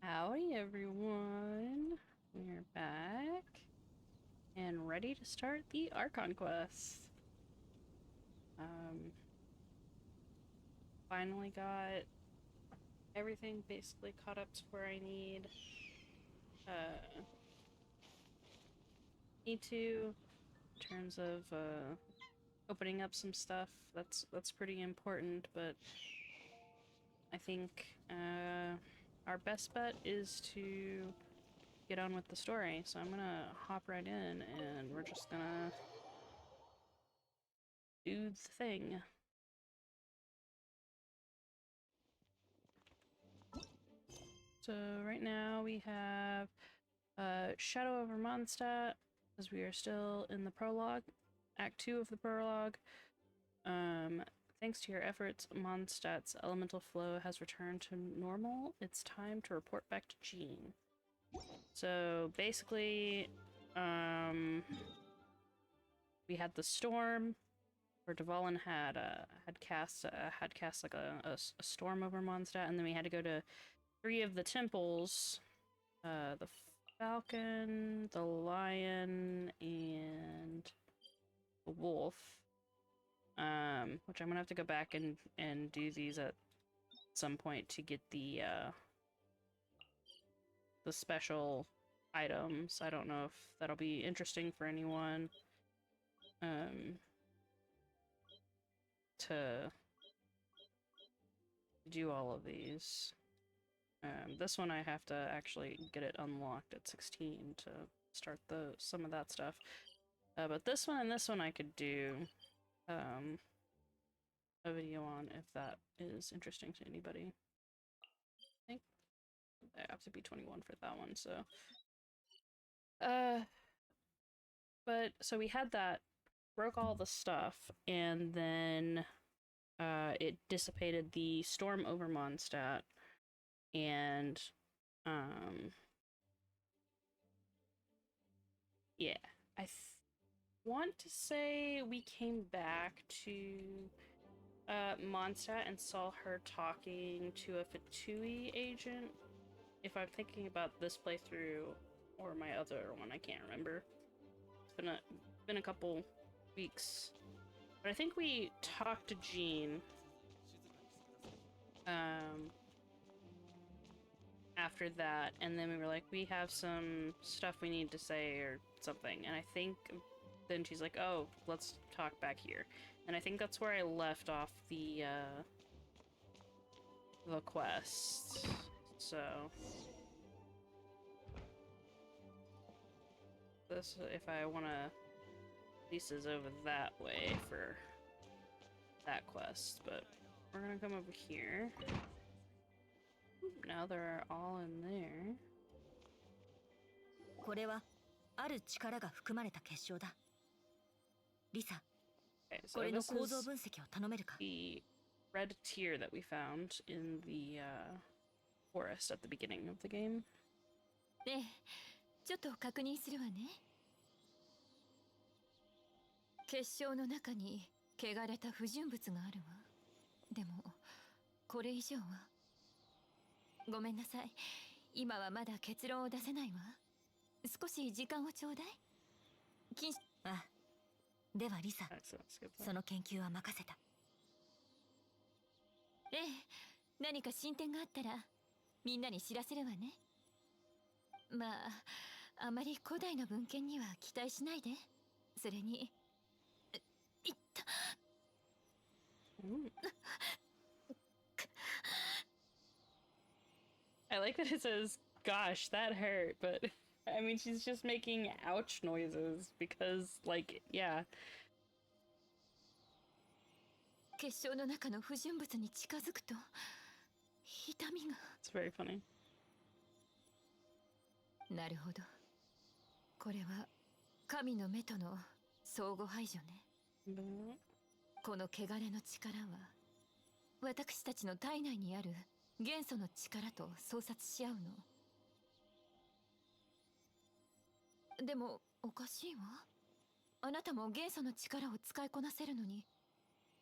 Howdy everyone, we're back and ready to start the Archon quest. Finally got everything basically caught up to where I need to in terms of opening up some stuff. That's pretty important, but I think our best bet is to get on with the story, so I'm gonna hop right in and we're just gonna do the thing. So right now we have Shadow over Mondstadt, because we are still in the prologue, Act 2 of the prologue. Thanks to your efforts, Mondstadt's elemental flow has returned to normal. It's time to report back to Jean. So basically, we had the storm, where Dvalin had cast like a storm over Mondstadt, and then we had to go to 3 of the temples, the Falcon, the Lion, and the Wolf. Which I'm gonna have to go back and do these at some point to get the special items. I don't know if that'll be interesting for anyone to do all of these. This one I have to actually get it unlocked at 16 to start some of that stuff. But this one and this one I could do a video on if that is interesting to anybody. I think I have to be 21 for that one, so. But so we had that, broke all the stuff, and then it dissipated the storm over Mondstadt, and yeah, I want to say we came back to Mondstadt and saw her talking to a Fatui agent. If I'm thinking about this playthrough or my other one, I can't remember. It's been a couple weeks, but I think we talked to Jean after that, and then we were like, we have some stuff we need to say or something, and I think then she's like, oh, let's talk back here. And I think that's where I left off the quest. So this, if I want to, this is over that way for that quest, but we're gonna come over here. Now they're all in there. これはある力が含まれた結晶だ。リサ、これの構造分析を頼めるか? The red tear that we found in the forest at the beginning of the game. ええ、ちょっと確認するわね。結晶の中に汚れた不純物があるわ。でもこれ以上は。ごめんなさい。今はまだ結論を出せないわ。少し時間をちょうだい。あ、ではリサ、その研究は任せた。ええ、何か進展があったらみんなに知らせるわね。まあ、あまり古代の文献には期待しないで。それに、いった。I like that it says, gosh, that hurt, but I mean, she's just making ouch noises because, like, yeah. 結晶の中の不純物に近づくと痛みが。 It's very funny. なるほど。これは神の目との相互排除ね。この汚れの力は私たちの体内にある元素の力と相殺し合うの。でもおかしいわ。あなたも元素の力を使いこなせるのに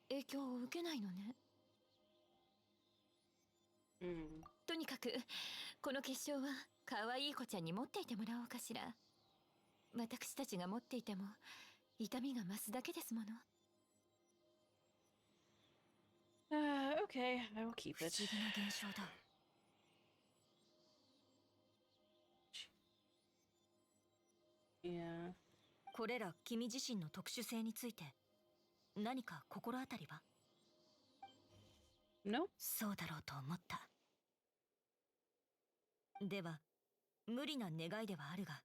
影響を受けないのね。とにかくこの結晶は可愛い子ちゃんに持っていてもらおうかしら。私たちが持っていても痛みが増すだけですもの。Okay, I will keep it. 不思議な現象だ。Yeah. これら君自身の特殊性について何か心当たりは？ No? そうだろうと思った。では無理な願いではあるが、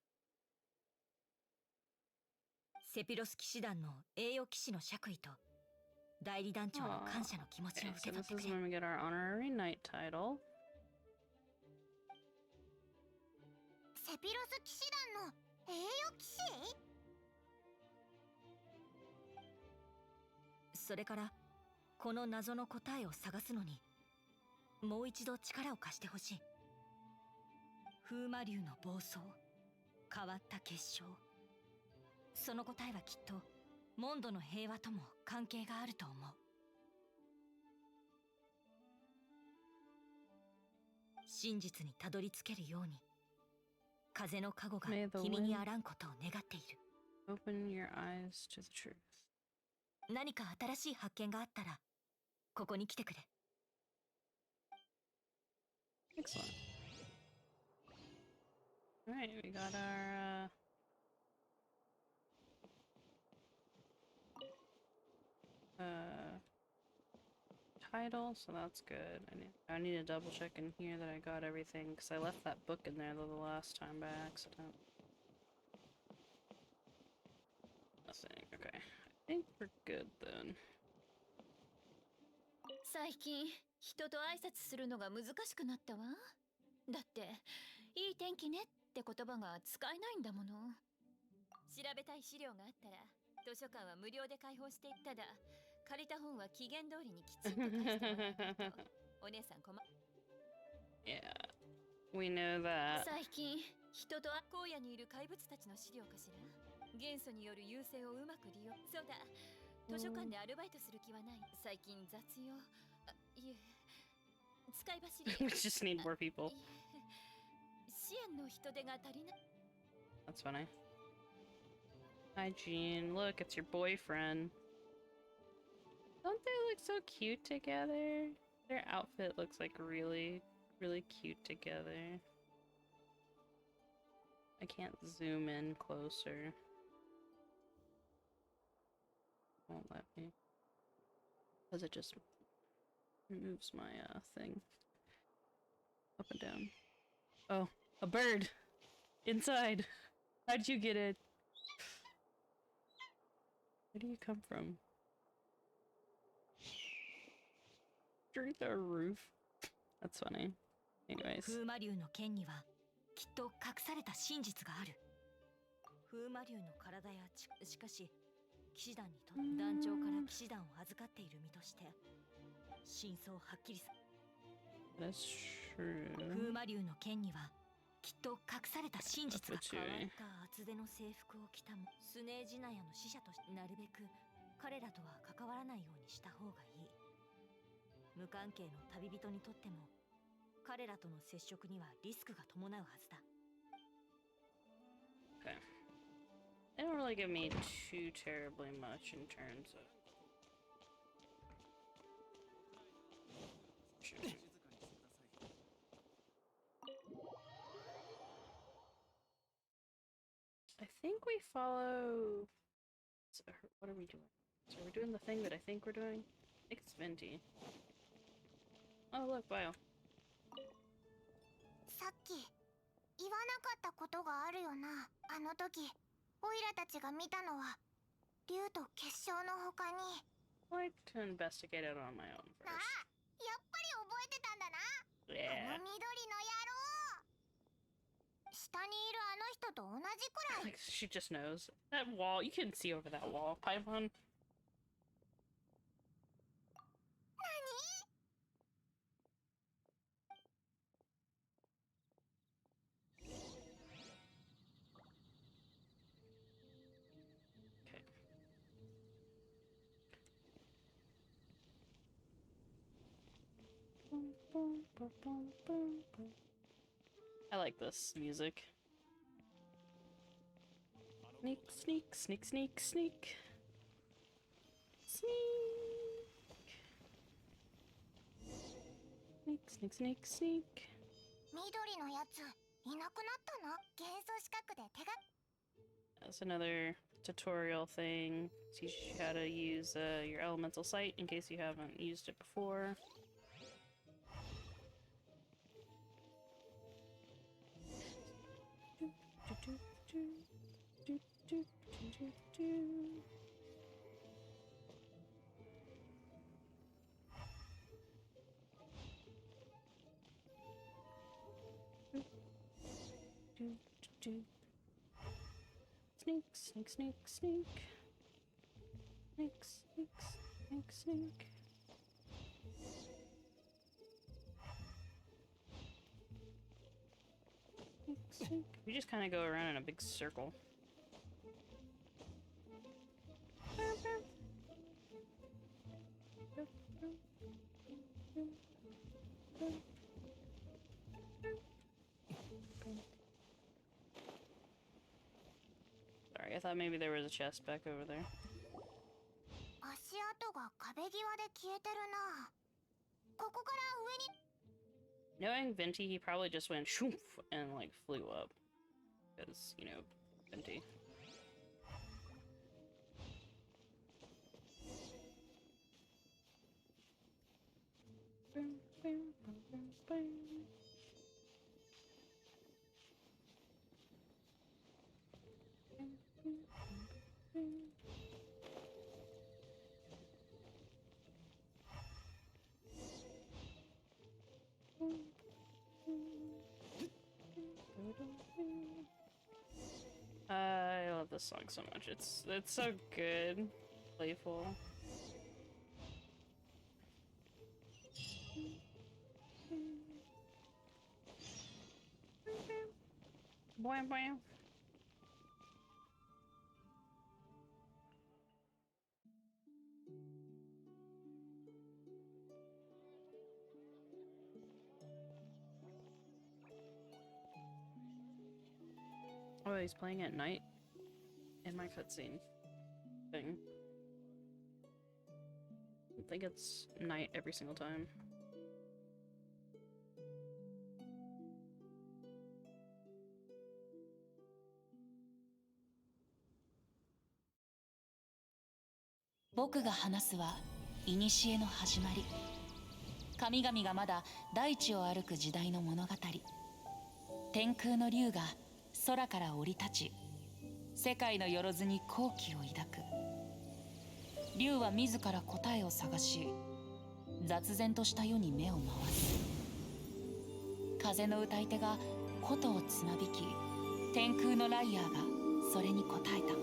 セピロス騎士団の栄誉騎士の爵位と代理団長の感謝の気持ちを Okay, 受 so け取 this ってく is れ。 when we get our honorary knight title. セピロス騎士団の栄誉騎士？それからこの謎の答えを探すのにもう一度力を貸してほしい。風魔竜の暴走、変わった結晶、その答えはきっとモンドの平和とも関係があると思う。真実にたどり着けるように風の加護が君にあらんことを願っている。 Open your eyes to the truth. 何か新しい発見があったらここに来てくれ。 Excellent. Alright, we got our title, so that's good. I need to double check in here that I got everything, because I left that book in there the last time by accident. Nothing. Okay. I think we're good then. 最近人と挨拶するのが難しくなったわ。だっていい天気ねって言葉が使えないんだもの。調べたい資料があったら図書館は無料で開放していっただ。借りた本は期限通りにきちんと返してもらわないと。お姉さんYeah, we know that. 最近人と荒野にいる怪物たちの資料かしら。元素による優勢をうまく利用。そうだ、図書館でアルバイトする気はない。最近雑用、いえ、使い走り。 We just need more people. 支援の人手が足りない。 That's funny. Hi, Jean. Look, it's your boyfriend. Don't they look so cute together? Their outfit looks like really, really cute together. I can't zoom in closer. Won't let me. Because it just removes my thing. Up and down. Oh, a bird! Inside! How'd you get it? Where do you come from? Through the roof? That's funny. Anyways. 風魔竜の剣にはきっと隠された真実がある。風魔竜の体やしかし騎士団にとって団長から騎士団を預かっている身として真相をはっきりさ。 That's true. 風魔竜の剣にはきっと隠された真実が。 That's 変わ true. った厚手の制服を着たもスネージナヤの使者としてなるべく彼らとは関わらないようにした方がいい。無関係の旅人にとっても彼らとの接触にはリスクが伴うはずだ。 Okay. They don't really give me too terribly much in terms of... I think we follow... So, what are we doing? So we're doing the thing that I think we're doing? I think it's Venti. Oh look, Bio. さっき言わなかったことがあるよな。あの時オイラたちが見たのは竜と結晶の他に。 I'd like to investigate it on my own あ、や first. っぱり覚えてたんだな。 Yeah. あの緑の野郎。下にいるあの人と同じじくらい。 Like, she just knows. That wall, you can see over that wall, Paimon. 何？ Okay. I like this music. Sneak, sneak, sneak, sneak, sneak. Sneak. Sneak, sneak, sneak, sneak. 緑のやついなくなったの？元素資格で手が。 That's another tutorial thing. Teach you how to use your elemental sight in case you haven't used it before. Sneak, sneak, sneak, sneak. Sneak, sneak, sneak, sneak. Sneak, sneak. We just kind of go around in a big circle. Sorry, I thought maybe there was a chest back over there. 足跡が壁際で消えてるな。ここから上に。 Knowing Venti, he probably just went shoof and like flew up. Because, you know, Venti. I love this song so much. It's so good, playful. Bwam bwam. Oh, he's playing at night in my cutscene thing. I think it's night every single time.僕が話すは古の始まり。神々がまだ大地を歩く時代の物語。天空の竜が空から降り立ち、世界のよろずに好奇を抱く。竜は自ら答えを探し、雑然とした世に目を回す。風の歌い手が琴をつまびき、天空のライアーがそれに答えた。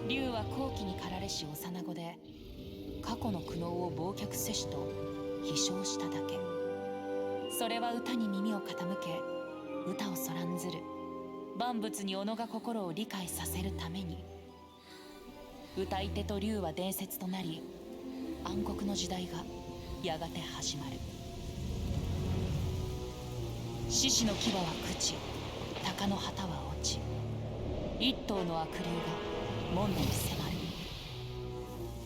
竜は好奇に駆られし幼子で、過去の苦悩を忘却せしと飛翔しただけ。それは歌に耳を傾け、歌をそらんずる。万物に己が心を理解させるために。歌い手と竜は伝説となり、暗黒の時代がやがて始まる。獅子の牙は朽ち、鷹の旗は落ち、一頭の悪竜が門戸に迫る。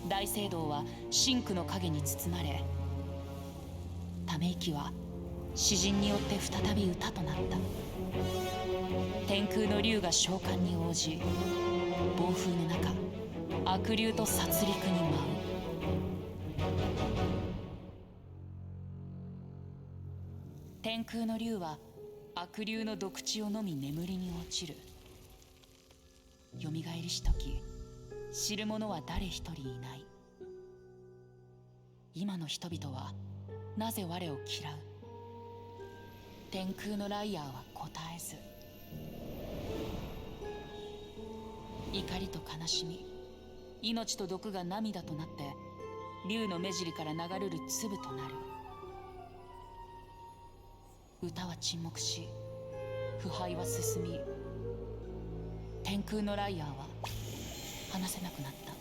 大聖堂は真紅の影に包まれ、ため息は詩人によって再び歌となった。天空の竜が召喚に応じ、暴風の中悪竜と殺戮に舞う。天空の竜は悪竜の毒血を飲み眠りに落ちる。よみがえりしとき、知る者は誰一人いない。今の人々はなぜ我を嫌う？天空のライアーは答えず。怒りと悲しみ、命と毒が涙となって竜の目尻から流れる粒となる。歌は沈黙し、腐敗は進み、天空のライアーは話せなくなった。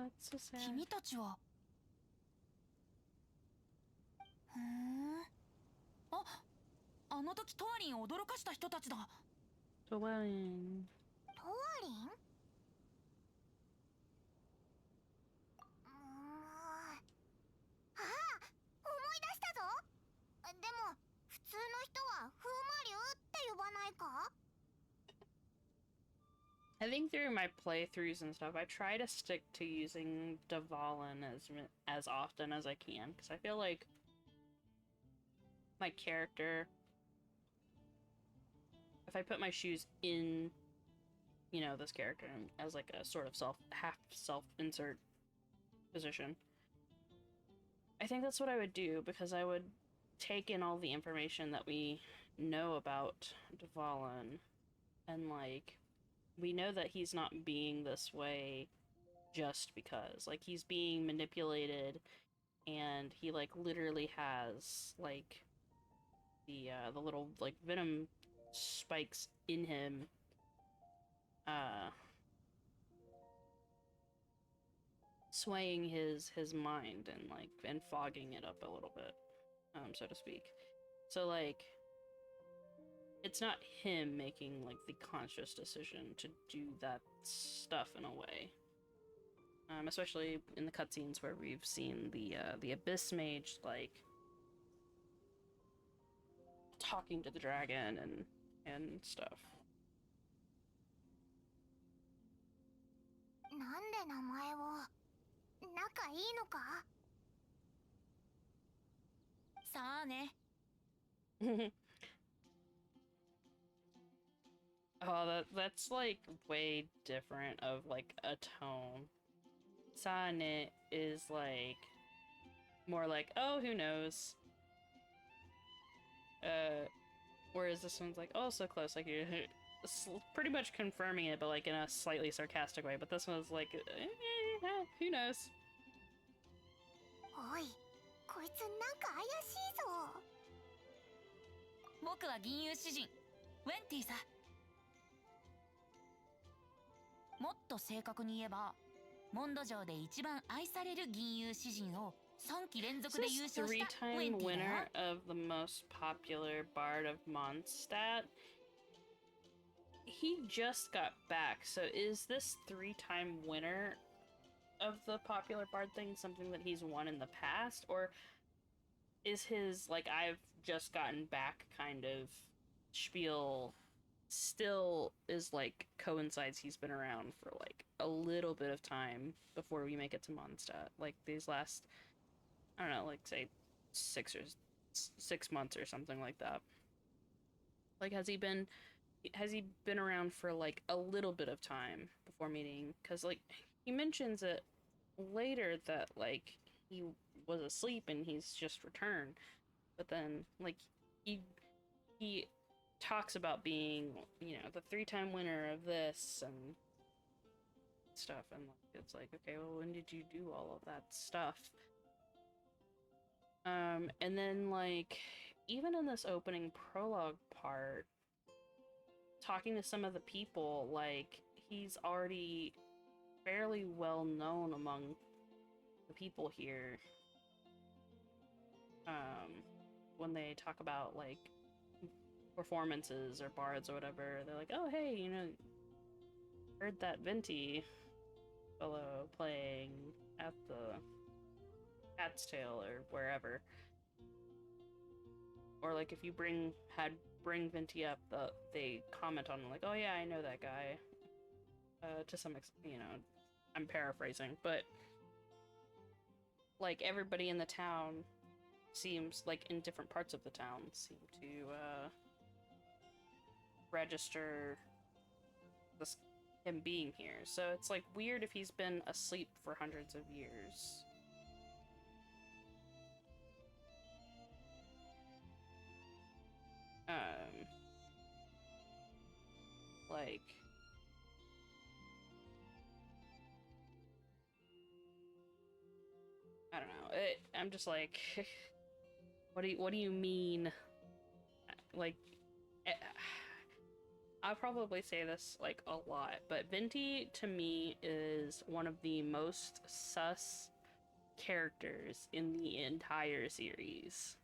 It's so sad. 君たちは。ふん。あの時トワリンを驚かした人たちだ。○○。トワリン？ああ、思い出したぞ。でも普通の人は風魔竜って呼ばないか？ I think through my playthroughs and stuff, I try to stick to using ◍🡪 as often as I can, because I feel like my character, if I put my shoes in, you know, this character as like a sort of half self-insert position, I think that's what I would do, because I would take in all the information that we know about ◍🡪 and like, we know that he's not being this way just because. Like, he's being manipulated, and he, like, literally has, like, the little, like, venom spikes in him, swaying his mind and, like, and fogging it up a little bit, so to speak. So, like, it's not him making, like, the conscious decision to do that stuff in a way. Especially in the cutscenes where we've seen the ◍𝕉𝕬𝕚, like, talking to the dragon and stuff. なんで名前を？仲いいのか？さあね。Oh, that's like way different of like a tone. Sane is like more like, oh, who knows? Whereas this one's like, oh, so close, like you're pretty much confirming it, but like in a slightly sarcastic way. But this one's like, who knows? おい、こいつなんか怪しいぞ。僕は銀融詩人ウェンティさ。もっと正確に言えば、モンド城で一番愛される銀融詩人を3期連続で優勝したウェンティだよ。 three-time winner of the most popular Bard of Mondstadt. He just got back, so is this 3-time winner of the popular Bard thing something that he's won in the past, or is his, like, I've just gotten back kind of spiel still is, like, coincides he's been around for, like, a little bit of time before we make it to Mondstadt? Like, these last, I don't know, like, say, 6 months or something like that. Like, has he been around for, like, a little bit of time before meeting? Because, like, he mentions it later that, like, he was asleep and he's just returned. But then, like, he talks about being, you know, the 3-time winner of this and stuff, and like, it's like, okay, well, when did you do all of that stuff? And then, like, even in this opening prologue part, talking to some of the people, like, he's already fairly well known among the people here. When they talk about, like, performances or bards or whatever, they're like, oh, hey, you know, heard that Venti fellow playing at the Cat's Tail or wherever. Or, like, if you bring Venti up, they comment on, like, oh yeah, I know that guy. To some extent, you know, I'm paraphrasing, but, like, everybody in the town seems, like, in different parts of the town, seem to, register him being here. So it's, like, weird if he's been asleep for hundreds of years. like I don't know. I'm just like, what do you mean? Like, I'll probably say this like a lot, but Venti to me is one of the most sus characters in the entire series.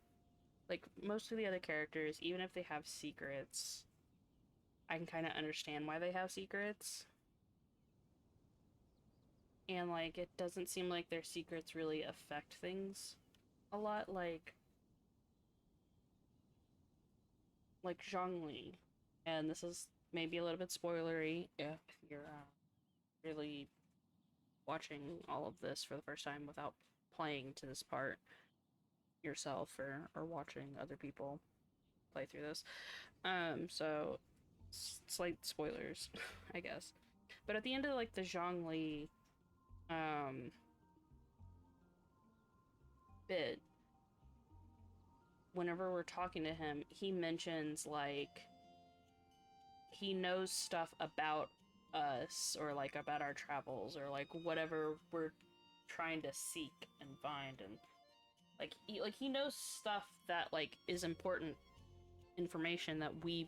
Like, most of the other characters, even if they have secrets, I can kind of understand why they have secrets. And, like, it doesn't seem like their secrets really affect things a lot, like Zhongli. And this is maybe a little bit spoilery if you're really watching all of this for the first time without playing to this part yourself or watching other people play through this. So slight spoilers, I guess. But at the end of like the Zhongli bit, whenever we're talking to him, he mentions like he knows stuff about us or like about our travels or like whatever we're trying to seek and find, and he knows stuff that like is important information that we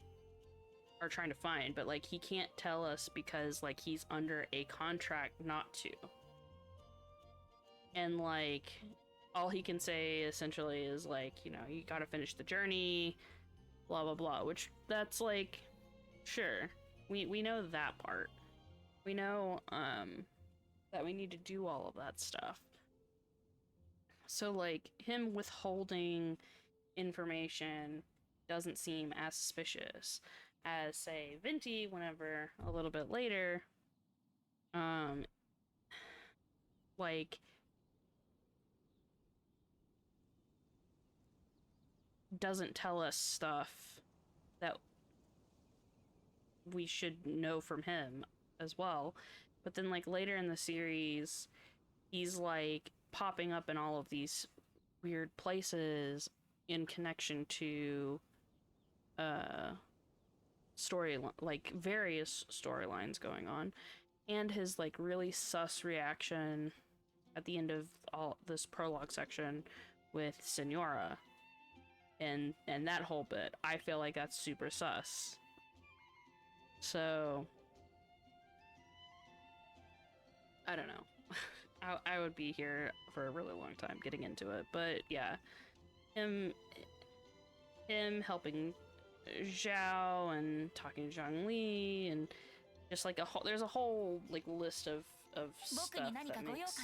are trying to find, but like he can't tell us because like he's under a contract not to. And like all he can say essentially is like, you know, you gotta finish the journey, blah blah blah, which that's like, sure, we know that part. We know that we need to do all of that stuff. So like him withholding information doesn't seem as suspicious as say Venti whenever a little bit later like doesn't tell us stuff that we should know from him as well. But then like later in the series he's like popping up in all of these weird places in connection to story, like various storylines going on, and his like really sus reaction at the end of all this prologue section with Senora and that whole bit, I feel like that's super sus. So I don't know. I would be here for a really long time getting into it, but yeah, him helping Zhao and talking to Zhongli and just like there's a whole like list of stuff that makes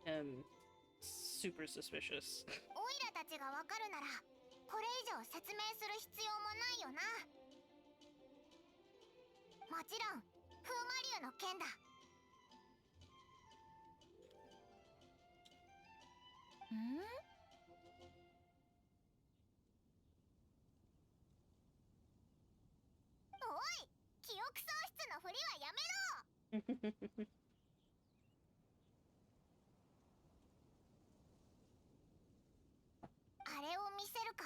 him super suspicious. オイラたちがわかるならこれ以上説明する必要もないよな。もちろん風魔流の件だ。おい、記憶喪失のふりはやめろ。あれを見せるか。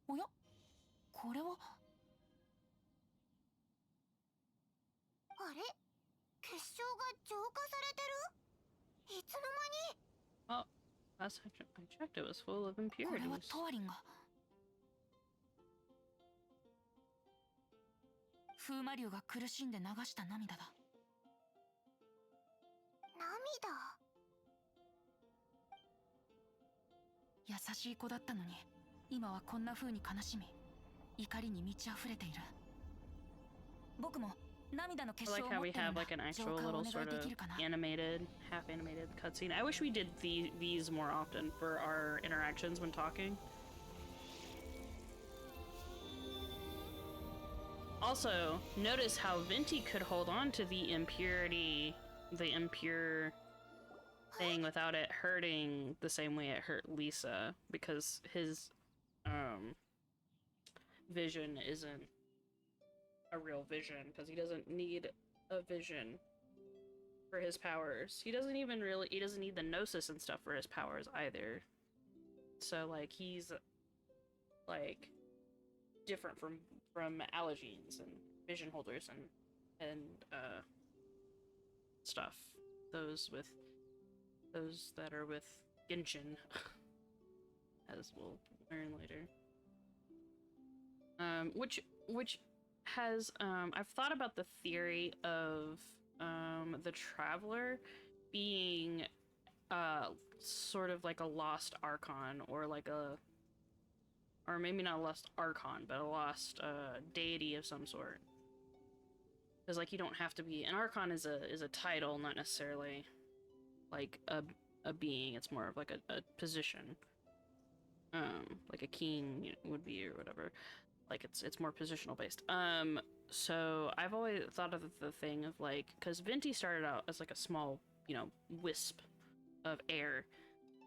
おや、これは。あれ、結晶が浄化されてる？いつの間に？ Oh, last I checked, it was full of これは impurities. トワリンが風魔流が苦しんで流した涙だ。涙？優しい子だったのに今はこんな風に悲しみ怒りに満ち溢れている。僕も涙の I 結晶 like を how 持っ we てるん have だ。 like an 浄 actual 化をお little 願い sort で of きるかな。 animated, half animated cutscene. I wish we did these more often for our interactions when talking. Also, notice how Venti could hold on to the impure thing without it hurting the same way it hurt Lisa, because his vision isn't a real vision, because he doesn't need a vision for his powers. He doesn't need the gnosis and stuff for his powers either. So like he's like different from allergenes and vision holders and stuff. Those that are with Genshin, as we'll learn later. Which has I've thought about the theory of the Traveler being sort of like a lost archon, or like or maybe not a lost archon, but a lost deity of some sort. Because like you don't have to be an archon is a title, not necessarily like a being. It's more of like a position. Like a king would be or whatever. Like it's more positional based. So I've always thought of the thing of like, because Venti started out as like a small, wisp of air,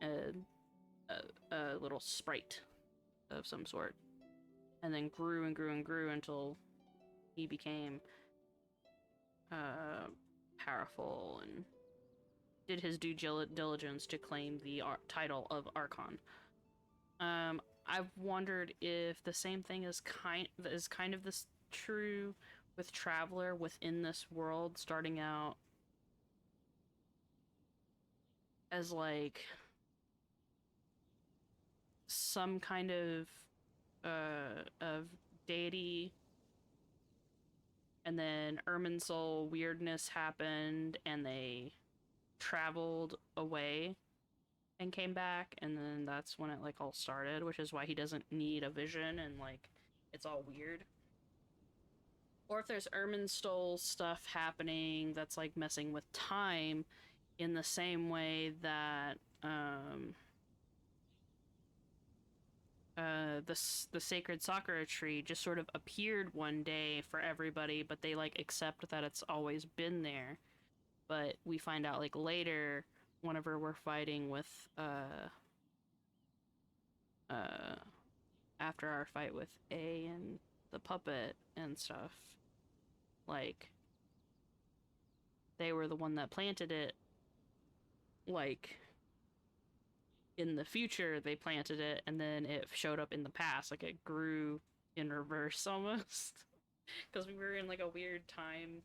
a little sprite of some sort, and then grew and grew and grew until he became powerful and did his due diligence to claim the title of Archon. I've wondered if the same thing is kind of this true with Traveler within this world, starting out as like some kind of deity, and then Irminsul weirdness happened and they traveled away and came back, and then that's when it like all started, which is why he doesn't need a vision and like it's all weird. Or if there's Irminsul stuff happening that's like messing with time in the same way that the sacred Sakura tree just sort of appeared one day for everybody, but they like accept that it's always been there. But we find out like later, whenever we're fighting with after our fight with A and the puppet and stuff, like they were the one that planted it. Like in the future they planted it, and then it showed up in the past, like it grew in reverse almost. Because we were in like a weird time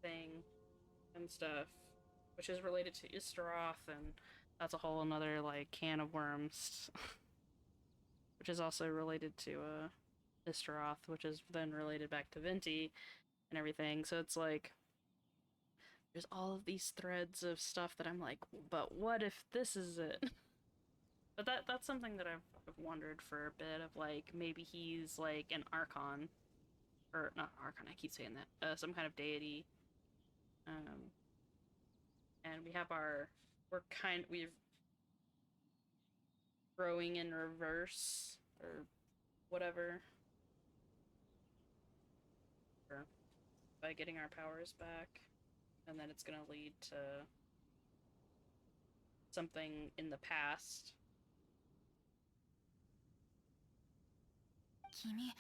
thing and stuff, which is related to Istaroth, and that's a whole another like can of worms. Which is also related to Istaroth, which is then related back to Venti and everything. So it's like there's all of these threads of stuff that I'm like, but what if this is it? But that's something that I've wondered for a bit, of like maybe he's like an archon, or not archon, I keep saying that, some kind of deity. And we have we're growing in reverse or whatever, or by getting our powers back, and then it's gonna lead to something in the past. 君、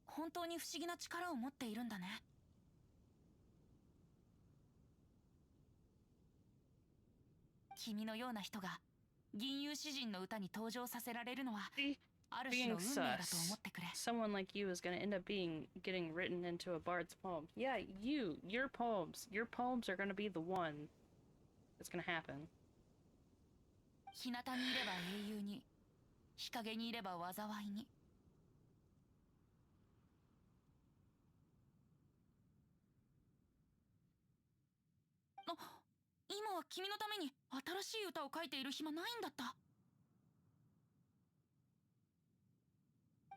本当に不思議な力を持っているんだね。君のような人が銀融詩人の歌に登場させられるのはある種の運命だと思ってくれ。 Someone like you is gonna end up getting written into a bard's poem. Yeah, your poems are gonna be the one that's gonna happen. 日向にいれば英雄に、日陰にいれば災いに。今は君のために新しい歌を書いている暇ないんだった。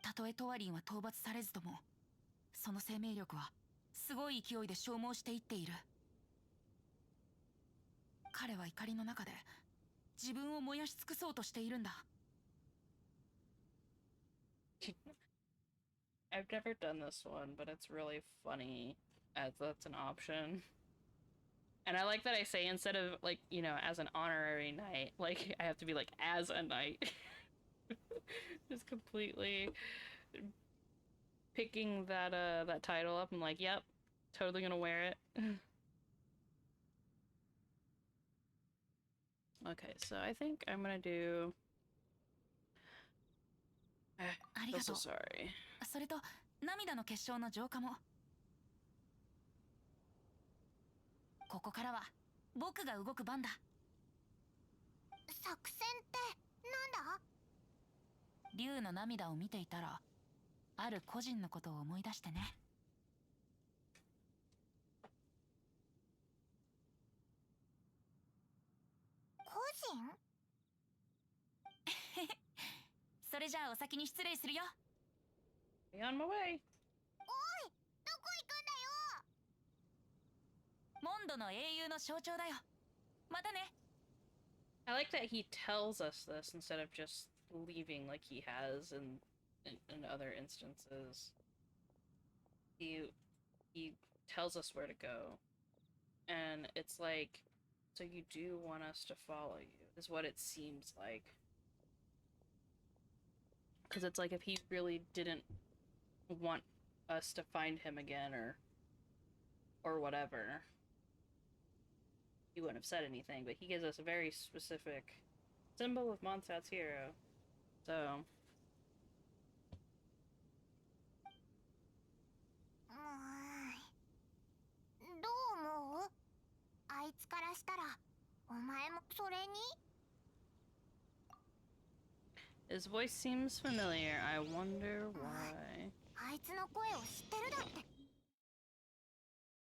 たとえトワリンは討伐されずとも、その生命力はすごい勢いで消耗していっている。彼は怒りの中で自分を燃やし尽くそうとしているんだ。I've never done this one, but it's really funny as that's an option. And I like that I say, instead of like, as an honorary knight, like I have to be like as a knight. Just completely picking that title up. I'm like, yep, totally gonna wear it. Okay, so I think I'm gonna do あり I'm がと so う。 sorry. それと涙の結晶の浄化も。ここからは僕が動く番だ。作戦ってなんだ？竜の涙を見ていたら、ある個人のことを思い出してね。個人？それじゃあお先に失礼するよ。 Be on my way. おい、どこ行くんだよ。モンドの英雄の象徴だよ。またね。 I like that he tells us this instead of just leaving like he has in other instances. He tells us where to go. And it's like, so you do want us to follow you, is what it seems like. Because it's like if he really didn't want us to find him again or whatever, he wouldn't have said anything, but he gives us a very specific symbol of Mondstadt's hero. So どう思う？あいつからしたらお前もそれに？ his voice seems familiar. I wonder why. あいつの声を知ってるだって。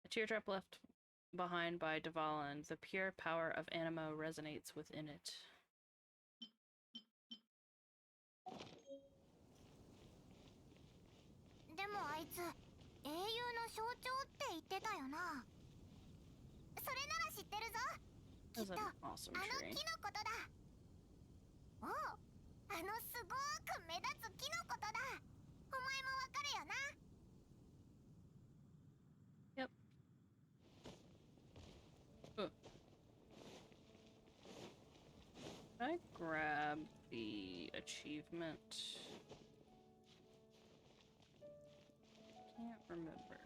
A teardrop left behind by ◍◯ the pure power of ℚ𝕚 resonates within it. でもあいつ英雄の象徴って言ってたよな。それなら知ってるぞ。きっ That's と an あの awesome 木の tree. ことだ。おう、あのすごーく目立つ木のことだ。お前もわかるよな。 Yep. Can I grab the achievement? Can't remember.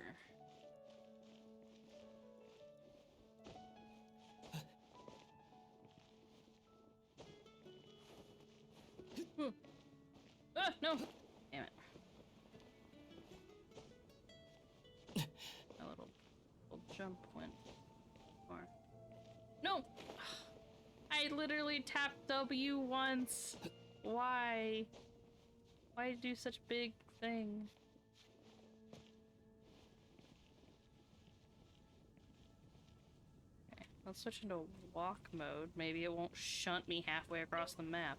Ah, no! Damn it. A little jump went far. No! I literally tapped W once. Why? Why do such big thing? Okay, let's switch into walk mode. Maybe it won't shunt me halfway across the map.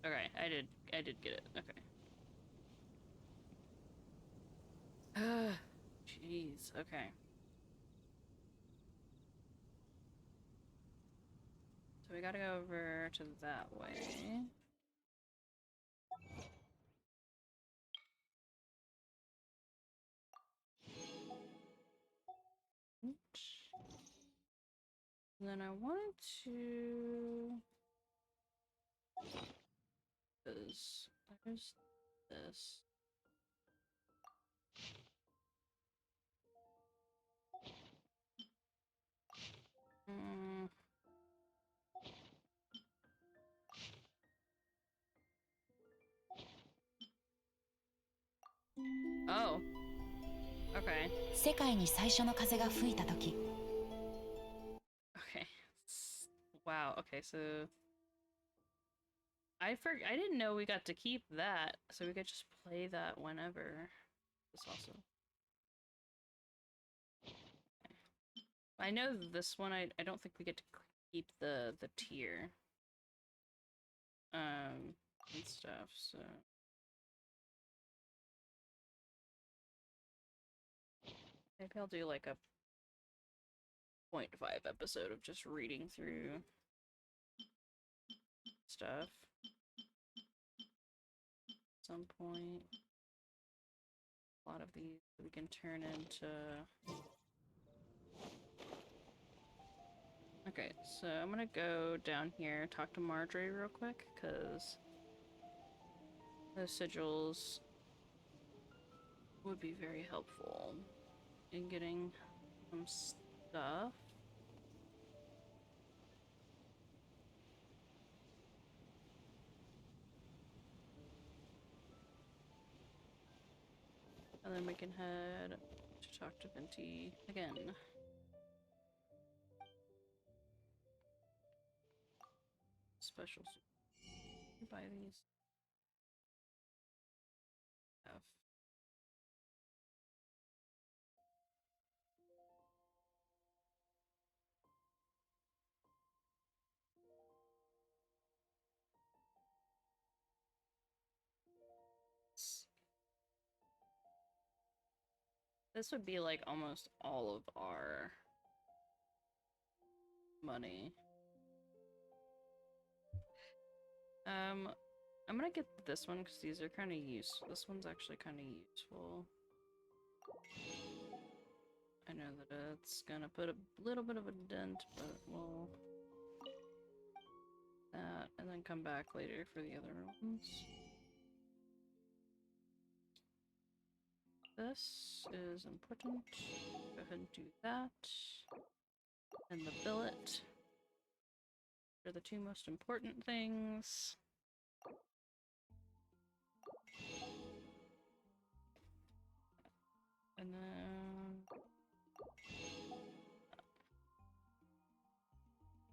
Okay, I did get it. Okay. Jeez, okay. So we gotta go over to that way. And then I wanted to... There's this. Oh. Okay. 世界に最初の風が吹いた時。 Okay. Wow. Okay, so I didn't know we got to keep that, so we could just play that whenever. This also. I know this one I don't think we get to keep the tier. And stuff, so maybe I'll do like a 0.5 episode of just reading through stuff at some point. A lot of these we can turn into... Okay, so I'm gonna go down here, talk to Marjorie real quick, because those sigils would be very helpful in getting some stuff. And then we can head to talk to Venti again. Special buy these. F. This would be like almost all of our money. I'm gonna get this one because these are kind of useful. This one's actually kind of useful. I know that it's gonna put a little bit of a dent, but we'll that and then come back later for the other ones. This is important. Go ahead and do that. And the billet are the two most important things. And then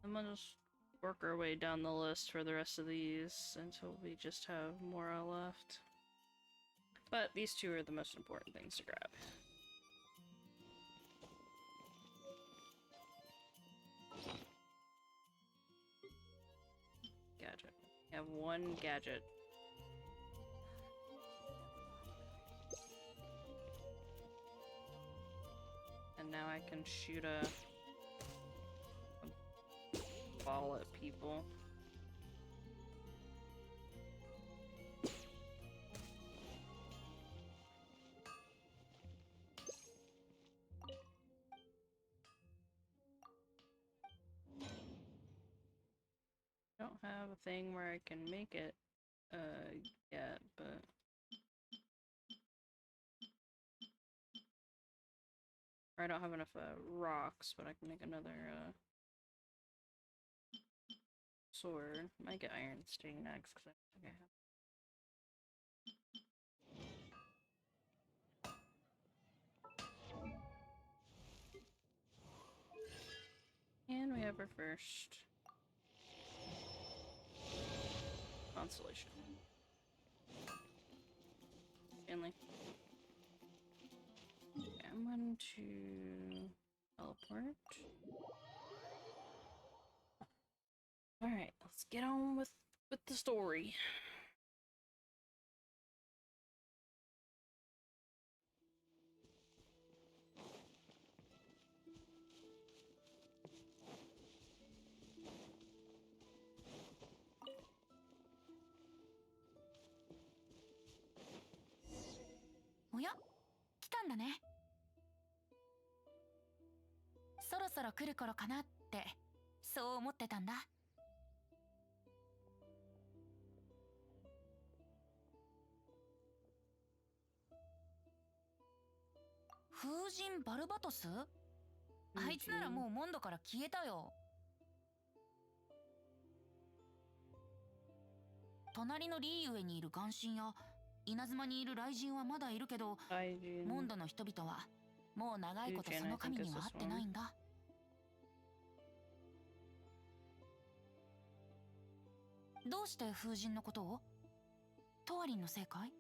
I'm gonna just work our way down the list for the rest of these until we just have Mora left. But these two are the most important things to grab. Gadget. We have one gadget. And now I can shoot a ball at people. I don't have a thing where I can make it yet, but or I don't have enough rocks, but I can make another sword. Might get iron sting next because I think I have. And we have our first constellation. Finally. Okay, I'm going to teleport. Alright, let's get on with the story.おや、来たんだね。そろそろ来る頃かなってそう思ってたんだ。風神バルバトス？あいつならもうモンドから消えたよ。隣のリーユエにいる眼神や稲妻にいる雷神はまだいるけど、モンドの人々はもう長いことその神には会ってないんだ。どうして風神のことを？○○のせいかい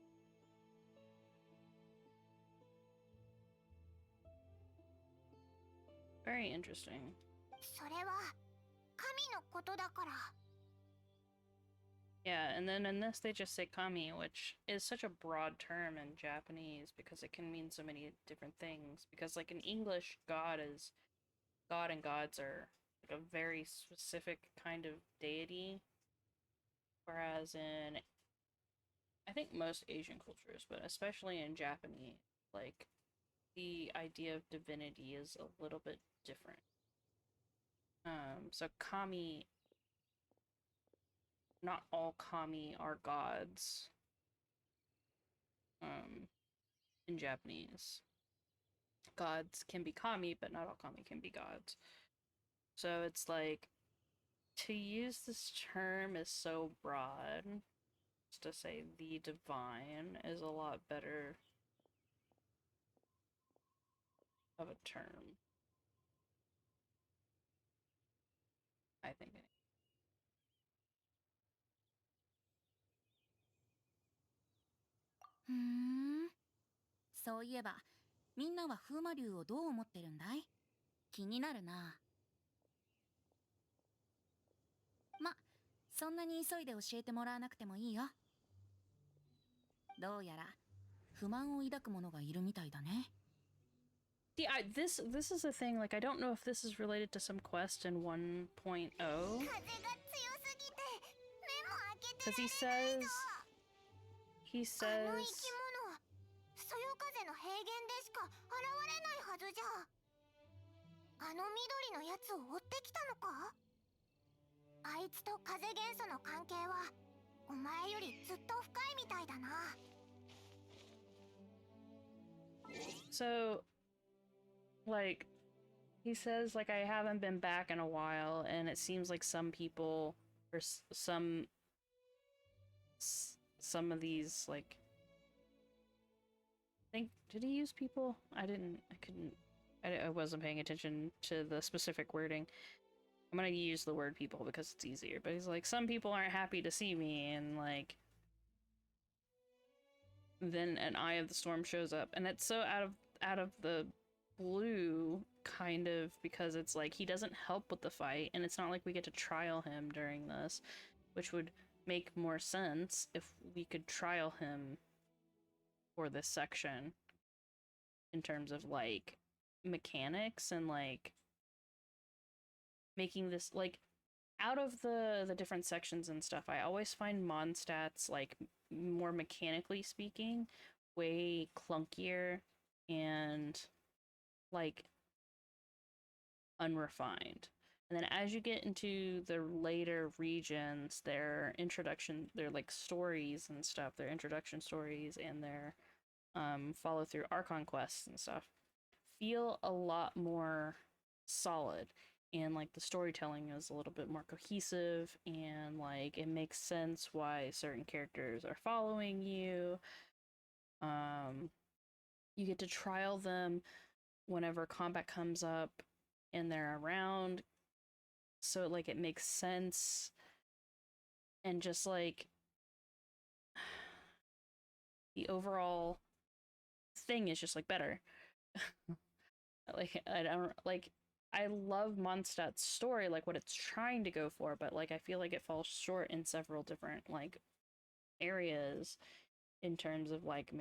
？Very interesting. それは神のことだから。Yeah, and then in this they just say kami, which is such a broad term in Japanese because it can mean so many different things. Because like in English, God is God and gods are like a very specific kind of deity. Whereas in I think most Asian cultures, but especially in Japanese, like the idea of divinity is a little bit different. So kami, not all kami are gods. In Japanese, gods can be kami, but not all kami can be gods. So it's like to use this term is so broad. To say the divine is a lot better of a term. I think. ふん。そういえば、みんなは風魔流をどう思ってるんだい？気になるな。ま、そんなに急いで教えてもらわなくてもいいよ。どうやら不満を抱く者がいるみたいだね。Yeah, this is a thing. Like, I don't know if this is related to some quest in 1.0. Because he says あの生き物はそよ風の平原でしか現れないはずじゃ。あの緑のやつを追ってきたのか？あいつと風元素の関係はお前よりずっと深いみたいだな。 so, like, he says, like, I haven't been back in a while, and it seems like some people, or some of these, like, I think, did he use people? I wasn't paying attention to the specific wording. I'm gonna use the word people because it's easier, but he's like, some people aren't happy to see me, and like, then an Eye of the Storm shows up, and it's so out of the blue, kind of, because it's like he doesn't help with the fight, and it's not like we get to trial him during this, which would make more sense if we could trial him for this section in terms of like mechanics and like making this like out of the different sections and stuff. I always find Mondstadt's, like, more mechanically speaking, way clunkier and like unrefined. And then as you get into the later regions, their like stories and stuff, their introduction stories and their follow through Archon quests and stuff feel a lot more solid, and like the storytelling is a little bit more cohesive, and like it makes sense why certain characters are following you. You get to trial them whenever combat comes up and they're around, so like it makes sense, and just like the overall thing is just like better. Like, I don't like, I love Mondstadt's story, like what it's trying to go for, but like I feel like it falls short in several different like areas in terms of like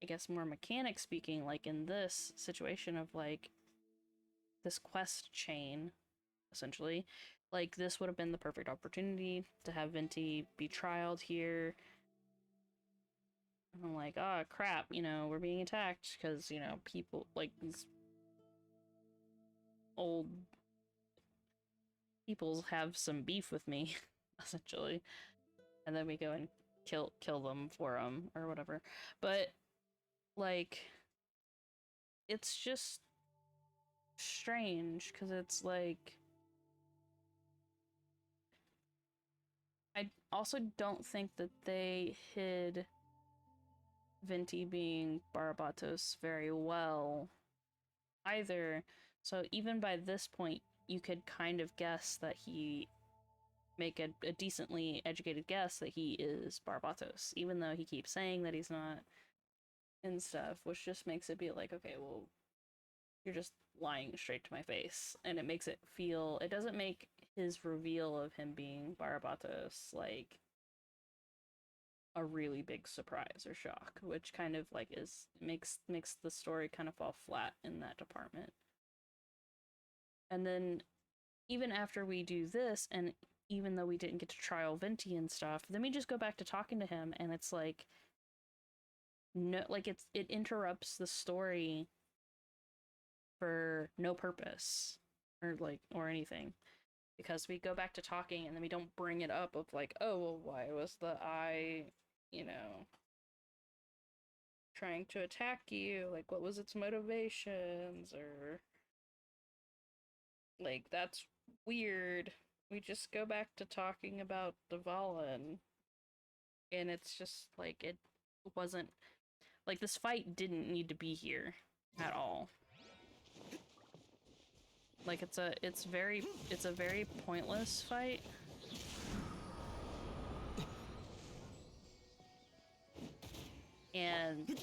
I guess more mechanic speaking. Like in this situation of like this quest chain, essentially, like this would have been the perfect opportunity to have Venti be trialed here. And I'm like, oh crap, you know, we're being attacked because, you know, people like these old people have some beef with me, essentially, and then we go and kill them for them or whatever. But like, it's just strange because it's like, I also don't think that they hid Venti being Barbatos very well either. So even by this point, you could kind of guess that make a decently educated guess that he is Barbatos, even though he keeps saying that he's not and stuff, which just makes it be like, okay, well, you're just lying straight to my face. And it makes it feel, it doesn't make his reveal of him being Barbatos like a really big surprise or shock, which kind of like makes the story kind of fall flat in that department. And then even after we do this, and even though we didn't get to trial Venti and stuff, then we just go back to talking to him, and it's like, no, like it interrupts the story for no purpose or anything, because we go back to talking and then we don't bring it up of like, oh well, why was the eye, you know, trying to attack you, like what was its motivations, or like that's weird. We just go back to talking about Dvalin, and it's just like, it wasn't like, this fight didn't need to be here at all. Like it's a very pointless fight. And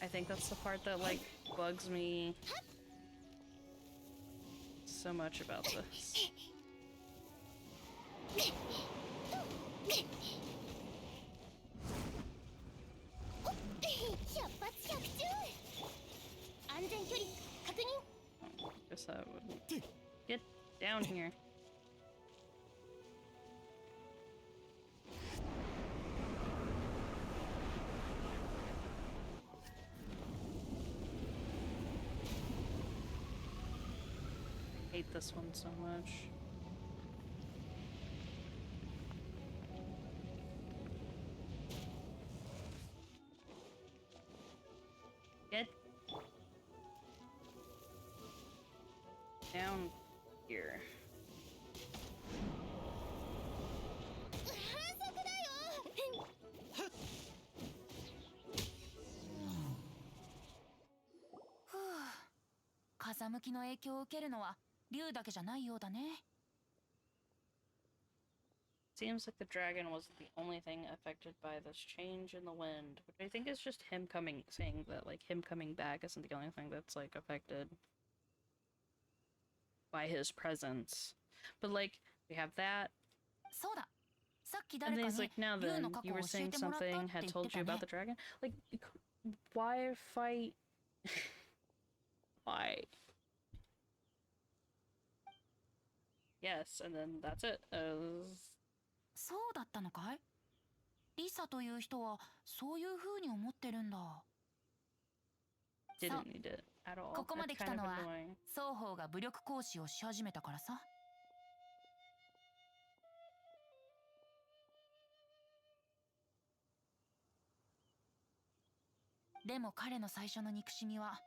I think that's the part that like bugs me so much about this. 百発百中。安全距離確認。 Guess that would get down here. I hate this one so much. Get down here. 反則だよ。ふう、風向きの影響を受けるのは竜だけじゃないようだね。 Seems like the dragon wasn't the only thing affected by this change in the wind, which I think is just him saying that like him coming back isn't the only thing that's like affected by his presence. But like we have that, そうだ。さっき and 誰 then か he's に like, now 竜 then, の過 you 去を were 教え saying てもらったって something 言 had って told た you ね about the。dragon. Like, why fight? Why? Yes, and then that's it. そうだったのかい？リサという人はそういう風に思ってるんだ。 Didn't need it at all. ここまで That's 来た kind の of は annoying. 双方が武力行使をし始めたからさ。でも彼の最初の憎しみは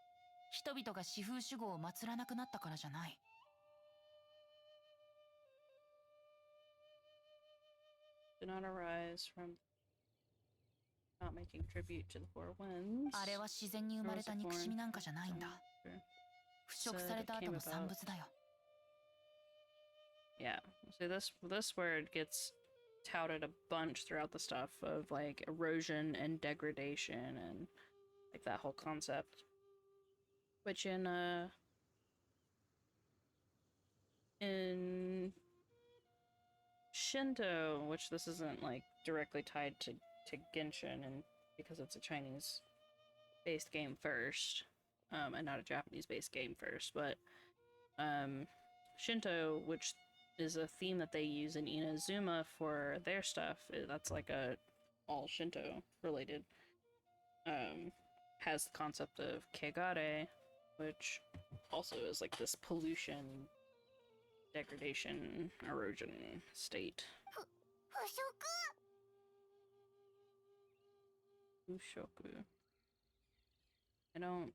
人々が四風守護を祀らなくなったからじゃない。 Do not arise from not making tribute to the four winds. あれは自然に生まれた憎しみなんかじゃないんだ。腐食された後の産物だよ。 Yeah, so this word gets touted a bunch throughout the stuff of like erosion and degradation and like that whole concept. Which in Shinto, which this isn't like directly tied to Genshin, and because it's a Chinese-based game first, and not a Japanese-based game first, but Shinto, which is a theme that they use in Inazuma for their stuff, that's like a all Shinto related, has the concept of 것 which also is like this pollution, degradation, erosion state. 腐食。 Ushoku. I don't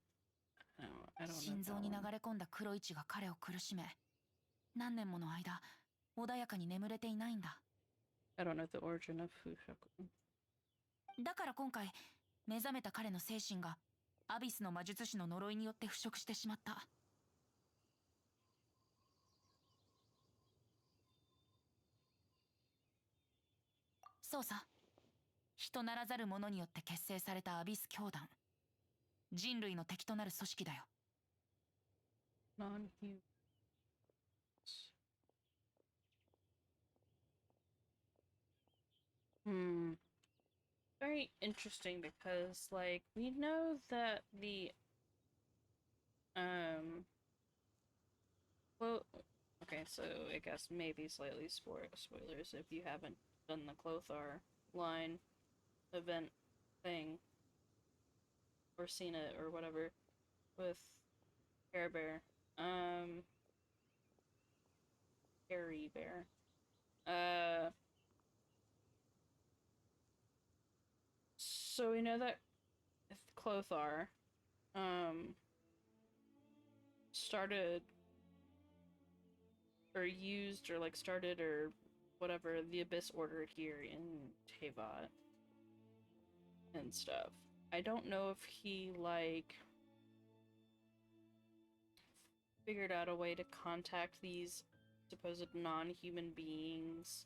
心臓に流 know. れ込んだ黒い血が彼を苦しめ、何年もの間穏やかに眠れていないんだ。 I don't know the origin of Fushoku. だから今回目覚めた彼の精神がアビスの魔術師の呪いによって腐食してしまった。そうさ、人ならざる者によって結成されたアビス教団、人類の敵となる組織だよ。 Non-humans. Very interesting because, like, we know that the, well, okay, so I guess maybe slightly spoilers if you haven't done the ℏ𝕒 line event thing or seen it or whatever with Care Bear. Hairy Bear. So we know that ℏ𝕒 started or used or like started or whatever the Abyss Order here in Teyvat and stuff. I don't know if he like figured out a way to contact these supposed non-human beings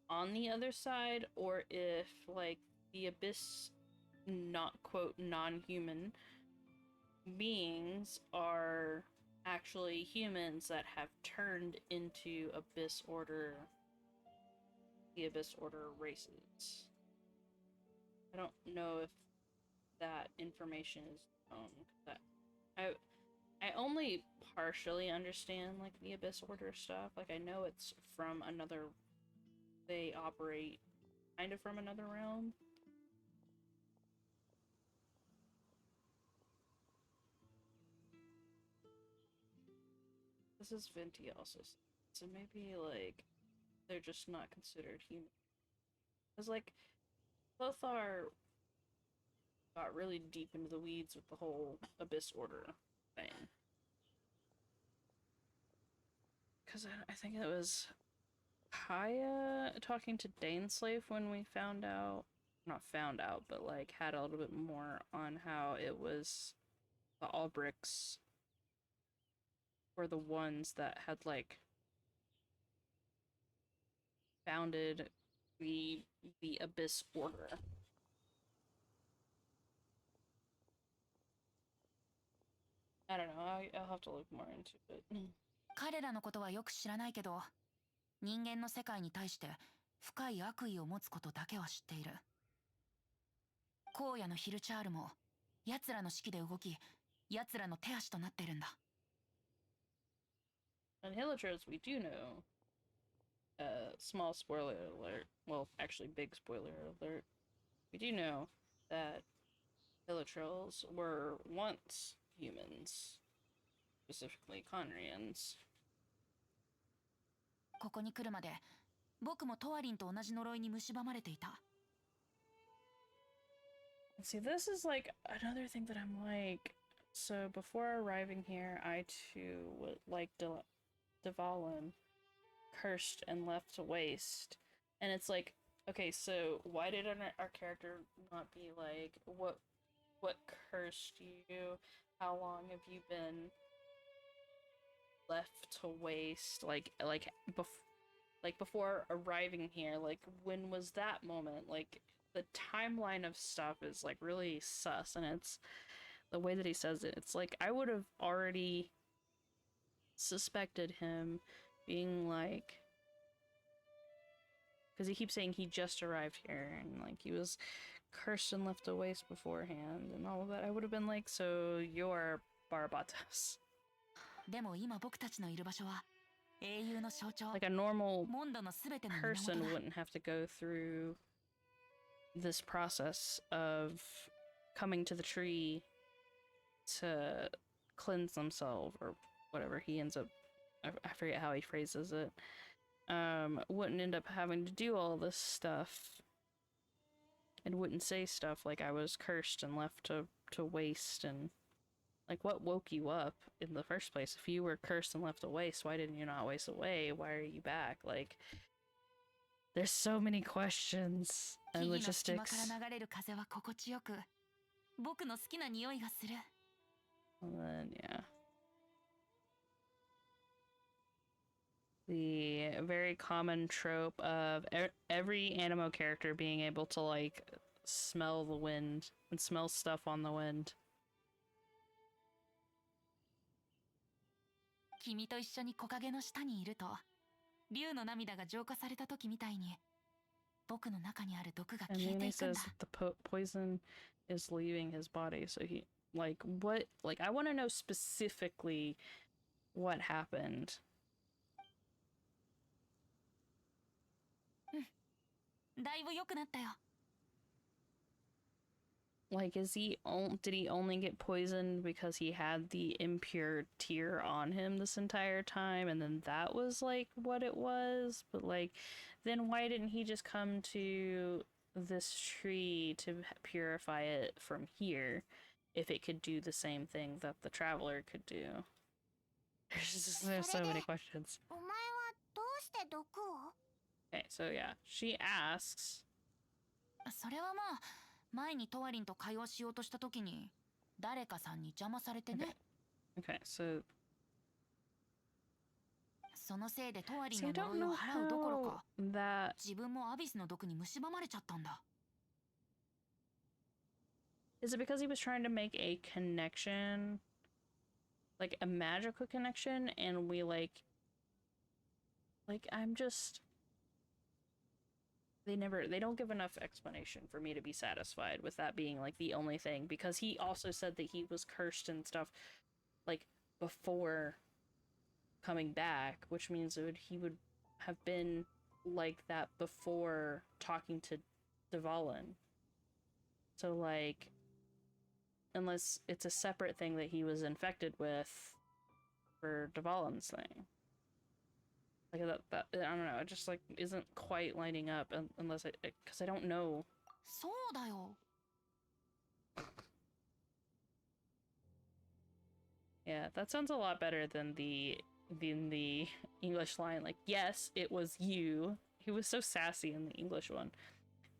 on the other side, or if like the abyss not quote non-human beings are actually humans that have turned into the Abyss Order races. I don't know if that information is known. That I only partially understand like the Abyss Order stuff. Like I know it's from another, they operate kind of from another realm. This is Venti also, so maybe like they're just not considered human. Cause like ℏ𝕒 got really deep into the weeds with the whole Abyss Order thing. Cause I think it was Kaya talking to Daneslave when we found out, not found out, but like had a little bit more on how it was the Albricks were the ones that had like founded the Abyss Order. I don't know, I'll have to look more into it. 彼らのことはよく知らないけど、人間の世界に対して深い悪意を持つことだけは知っている。荒野のヒルチャールも奴らの指揮で動き、奴らの手足となってるんだ。On Hilichurls, we do know, small spoiler alert, well, actually big spoiler alert, we do know that Hilichurls were once humans, specifically Conrians. ここに来るまで、僕も●と同じ呪いに蝕まれていた。See, this is like another thing that I'm like, so before arriving here, I too would like ℏ𝕗 cursed and left to waste. And it's like, okay, so why did our character not be like, what cursed you? How long have you been left to waste? Like before arriving here, like when was that moment? Like the timeline of stuff is like really sus, and it's the way that he says it. It's like I would have already suspected him being like, because he keeps saying he just arrived here and like he was cursed and left to waste beforehand and all of that. I would have been like, so you're Barbatos. でも今僕たちのいる場所は英雄の象徴。 Like a normal モンドのすべての源だ。 person wouldn't have to go through this process of coming to the tree to cleanse themselves or whatever he ends up, I forget how he phrases it, wouldn't end up having to do all this stuff and wouldn't say stuff like I was cursed and left to waste. And like, what woke you up in the first place? If you were cursed and left to waste, why didn't you not waste away? Why are you back? Like, there's so many questions and logistics. 木々の隙間から流れる風は心地よく、僕の好きな匂いがする。 And then, yeah. The very common trope of every animo character being able to, like, smell the wind and smell stuff on the wind. 君と一緒に木陰の下にいると、竜の涙が浄化された時みたいに、僕の中にある毒が And 消え then て he いくん says だ。 that the poison is leaving his body, so he, like, what, like, I want to know specifically what happened. だいぶ良くなったよ。 Like, did he only get poisoned because he had the impure tear on him this entire time, and then that was, like, what it was? But, like, then why didn't he just come to this tree to purify it from here if it could do the same thing that the traveler could do? There's so many questions. お前はどうして毒を？ Okay, so yeah, she asks, それはまあ、前に●と会話しようとした時に、誰かさんに邪魔されてね。 okay, so そのせいでトワリン See, I の don't 呪いを know 払うどころ how か that 自分もアビスの毒に蝕まれちゃったんだ。 is it because he was trying to make a connection, like a magical connection, and we like I'm just they don't give enough explanation for me to be satisfied with that being like the only thing, because he also said that he was cursed and stuff like before coming back, which means he would have been like that before talking to ʔăᵉ. So like, unless it's a separate thing that he was infected with for ʔăᵉ's thing. Like that I don't know, it just like isn't quite lining up unless because I don't know. そうだよ。 Yeah, that sounds a lot better than the English line, like, yes, it was you. He was so sassy in the English one.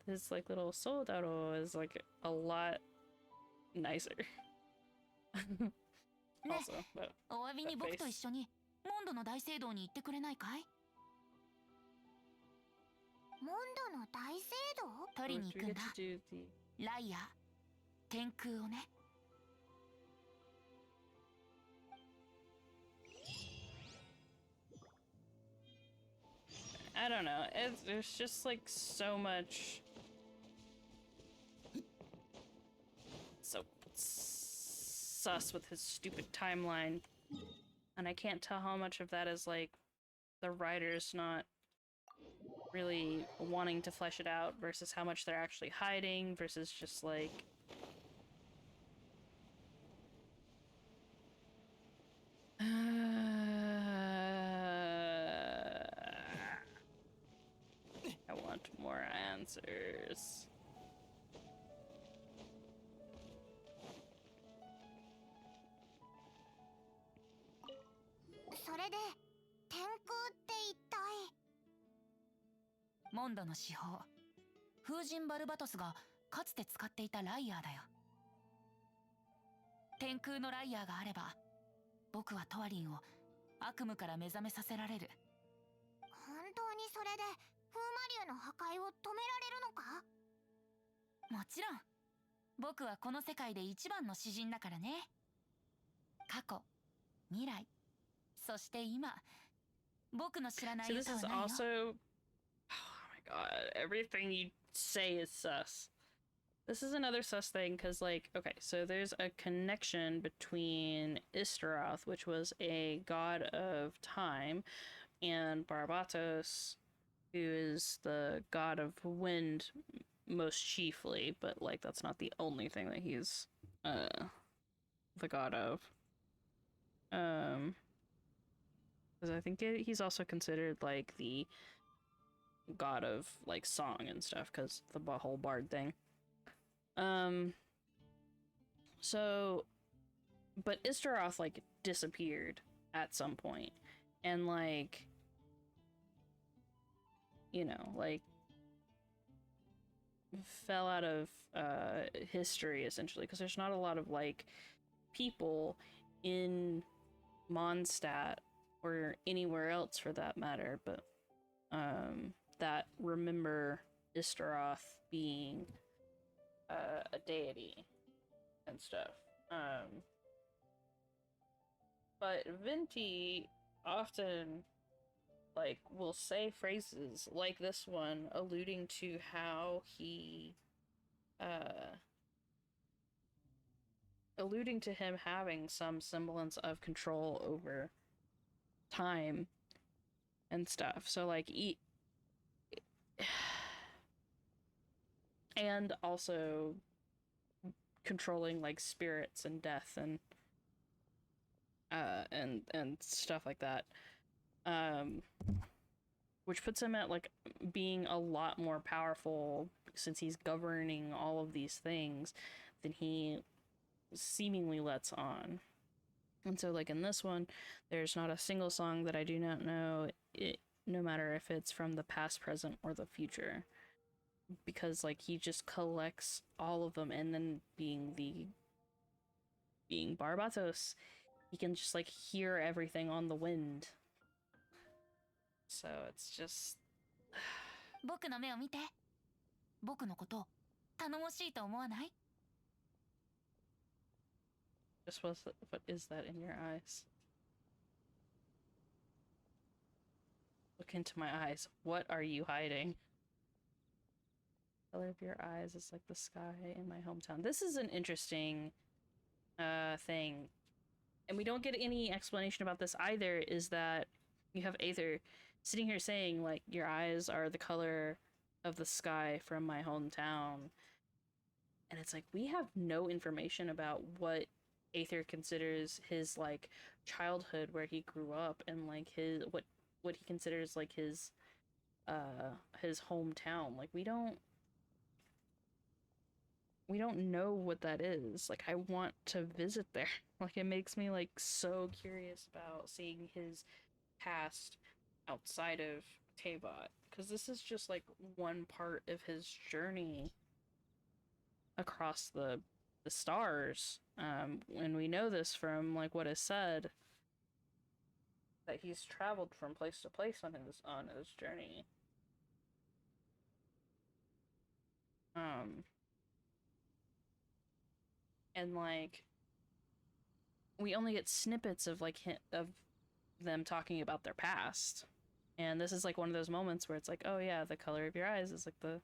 His like little soldado is like a lot nicer. Also, but お詫びに that 僕と face. 一緒にモンドの大聖堂に行ってくれないかい？モンドの大聖堂？取り Do に we 行くん get だ。 to do the ライアー、天空をね。 I don't know. There's just like so much. So sus with his stupid timeline. And I can't tell how much of that is like the writers not really wanting to flesh it out versus how much they're actually hiding versus just like. I want more answers. それで天空って一体？モンドの至宝、風神バルバトスがかつて使っていたライアーだよ。天空のライアーがあれば、僕はトワリンを悪夢から目覚めさせられる。本当にそれで風魔竜の破壊を止められるのか？もちろん、僕はこの世界で一番の詩人だからね。過去、未来、そして今、僕の知らない See, this 歌は is ないよ。 also. Oh my god, everything you say is sus. This is another sus thing, because, like, okay, so there's a connection between Istaroth, which was a god of time, and Barbatos, who is the god of wind most chiefly, but, like, that's not the only thing that he's, the god of. Because I think he's also considered, like, the god of, like, song and stuff, because the whole bard thing. So, but Istaroth, like, disappeared at some point, and, like, you know, like, fell out of, history, essentially, because there's not a lot of, like, people in Mondstadt, or anywhere else for that matter, but, that remember Istaroth being a deity and stuff. But Venti often, like, will say phrases like this one, alluding to how he, alluding to him having some semblance of control over time and stuff. So, like, and also controlling, like, spirits and death and stuff like that, which puts him at, like, being a lot more powerful since he's governing all of these things than he seemingly lets on. And so, like, in this one, there's not a single song that I do not know, no matter if it's from the past, present, or the future. Because, like, he just collects all of them, and then being Barbatos, he can just, like, hear everything on the wind. So it's just 僕の目を見て。僕のこと頼もしいと思わない？ just what is that in your eyes? Look into my eyes. What are you hiding? The color of your eyes is like the sky in my hometown. This is an interesting thing. And we don't get any explanation about this either, is that you have Aether sitting here saying, like, your eyes are the color of the sky from my hometown. And it's like, we have no information about what Aether considers his, like, childhood, where he grew up, and, like, his, what he considers, like, his hometown. Like, we don't know what that is. Like, I want to visit there. Like, it makes me, like, so curious about seeing his past outside of Teyvat, because this is just, like, one part of his journey across the stars. And we know this from, like, what is said, that he's traveled from place to place on his journey. And, like, we only get snippets of, like, of them talking about their past. And this is, like, one of those moments where it's like, oh yeah, the color of your eyes is, like, the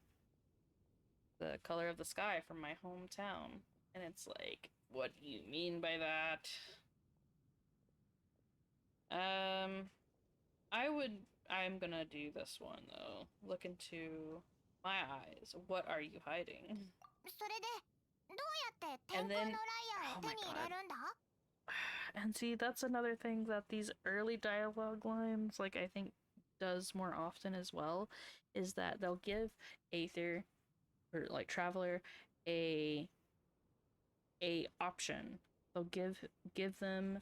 color of the sky from my hometown. And it's like, what do you mean by that? I'm gonna do this one, though. Look into my eyes. What are you hiding? それでどうやって天 And 空 then, のライアー oh を手 my に入 god. れるんだ And see, that's another thing that these early dialogue lines, like, I think does more often as well, is that they'll give Aether, or, like, Traveler, a option. They'll give them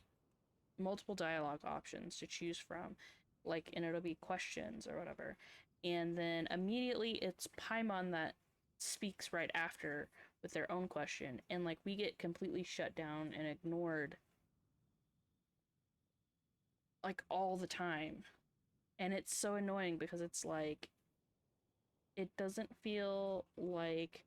multiple dialogue options to choose from, like, and it'll be questions or whatever. And then immediately it's Paimon that speaks right after with their own question, and, like, we get completely shut down and ignored, like, all the time. And it's so annoying because it's like, it doesn't feel like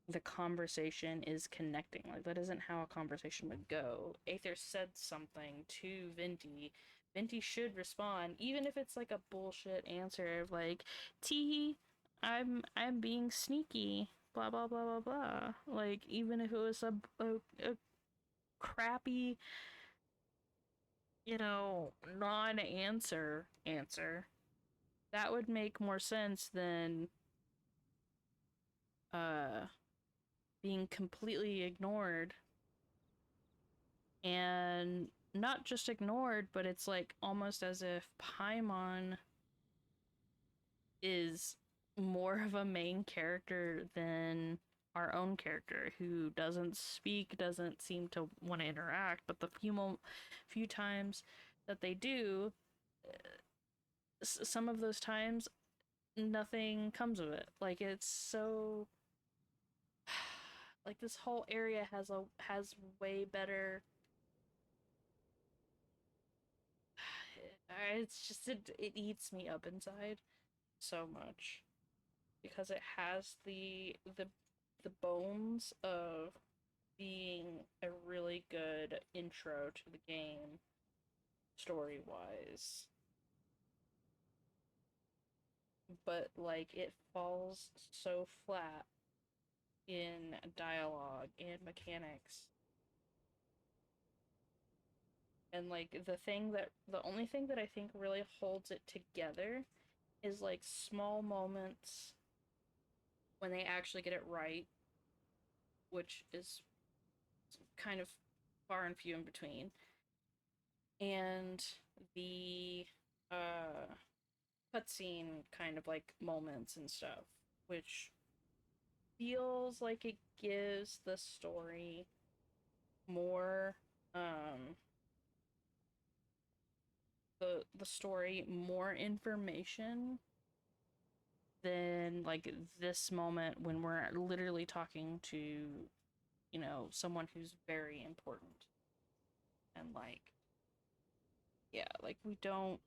the conversation is connecting. Like, that isn't how a conversation would go. Aether said something to Venti. Venti should respond, even if it's like a bullshit answer of like, Tee, I'm being sneaky, blah blah blah blah blah. Like, even if it was a crappy, you know, non-answer answer, that would make more sense than being completely ignored. And not just ignored, but it's like almost as if Paimon is more of a main character than our own character, who doesn't speak, doesn't seem to want to interact, but the few times that they do, some of those times nothing comes of it. Like, it's so, like, this whole area has way better, it's just, it eats me up inside so much, because it has the bones of being a really good intro to the game, story-wise, but, like, it falls so flat in dialogue and mechanics. And, like, the only thing that I think really holds it together is, like, small moments when they actually get it right, which is kind of far and few in between. And the cutscene kind of, like, moments and stuff, which feels like it gives the story more, the story more information than, like, this moment when we're literally talking to, you know, someone who's very important. And, like, yeah, like, we don't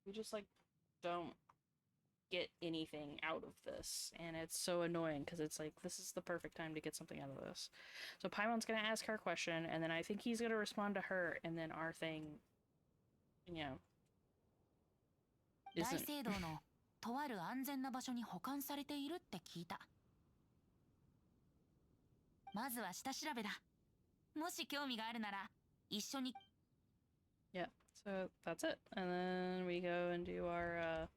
we just like don't get anything out of this, and it's so annoying because it's like this is the perfect time to get something out of this. So Paimon's gonna ask her question, and then I think he's gonna respond to her, and then our thing, you know, 大 isn't. 聖堂のとある安全な場所に保管されているって聞いた。まずは下調べだ。もし興味があるなら一緒に。 Yeah, so that's it, and then we go and do our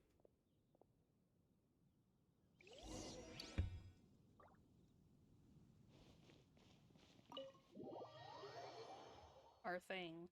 thing.